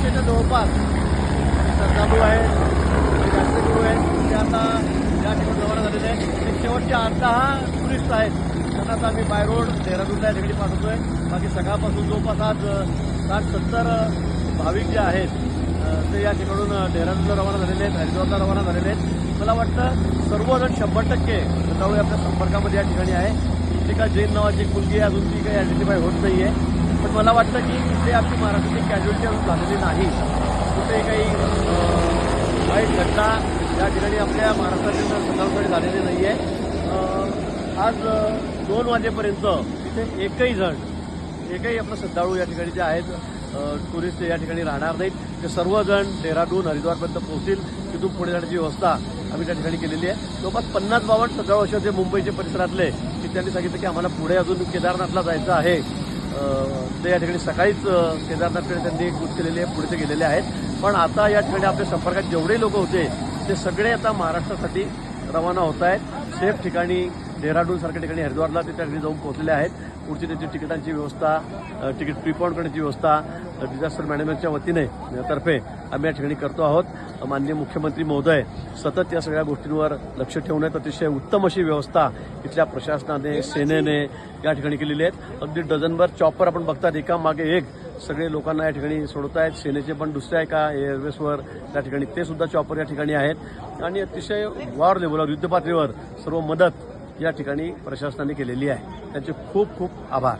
रस्त्याच्या जवळपास श्रद्धाळू आहेत, यात्रेकरू आहेत, ते आता या ठिकाणी रवाना झालेले आहेत. ते शेवटचे 8-10 टुरिस्ट आहेत, त्यांना आता आम्ही बाय रोड देहरादूनला या ठिकाणी पाठवतोय. बाकी सकाळपासून जवळपास आज 60-70 भाविक जे आहेत ते या ठिकाणून देहरादूनला रवाना झालेले आहेत, हरिद्वारला रवाना झालेले आहेत. मला वाटतं सर्वजण 100% श्रद्धाळू आपल्या संपर्कामध्ये या ठिकाणी आहे. का जैन नावाची एक मुलगी आहे, अजून ती काही आयडेंटिफाय होत नाही आहे. पण मला वाटतं की इथे आपली महाराष्ट्राची कॅज्युअलिटी अजून झालेली नाही. कुठे काही वाईट घटना या ठिकाणी आपल्या महाराष्ट्रातील श्रद्धाळूंकडे झालेली नाही आहे. आज 2 वाजेपर्यंत इथे एकही आपलं श्रद्धाळू या ठिकाणी जे आहेत टुरिस्ट या ठिकाणी राहणार नाहीत. ते सर्वजण देहरादून हरिद्वारपर्यंत पोहोचतील. तिथून पुढे जाण्याची व्यवस्था आम्ही त्या ठिकाणी केलेली आहे. जवळपास 50-52 श्रद्धाळू असे जे मुंबईचे परिसरातले की त्यांनी सांगितलं की आम्हाला पुढे अजून केदारनाथला जायचं आहे. ते या ठिकाणी सकाळीच केदारनाथकडे त्यांनी कूच केलेली आहे, पुढे ते गेलेले आहेत. पण आता या ठिकाणी आपल्या संपर्कात जेवढे लोक होते ते सगळे आता महाराष्ट्रासाठी रवाना होत आहेत. सेफ ठिकाणी डेहराडूनसारख्या ठिकाणी हरिद्वारला ते त्या ठिकाणी जाऊन पोहोचलेले आहेत. पुढची त्यांची तिकिटांची व्यवस्था, तिकीट प्रीपॉन्ड करण्याची व्यवस्था डिझास्टर मॅनेजमेंटच्या वतीने तर्फे आम्ही या ठिकाणी करतो आहोत. माननीय मुख्यमंत्री महोदय सतत या सगळ्या गोष्टींवर लक्ष ठेवून आहेत. अतिशय उत्तम अशी व्यवस्था इथल्या प्रशासनाने, सेनेने या ठिकाणी केलेली आहेत. अगदी डझनभर चॉपर आपण बघतात, एका मागे एक सगळे लोकांना या ठिकाणी सोडत आहेत. सेनेचे पण दुसऱ्या एका एअरवेजवर त्या ठिकाणी ते सुद्धा चॉपर या ठिकाणी आहेत. आणि अतिशय वॉर लेव्हलवर, युद्धपातळीवर सर्व मदत या ठिकाणी प्रशासनाने केलेली आहे. त्यांचे खूप खूप आभार.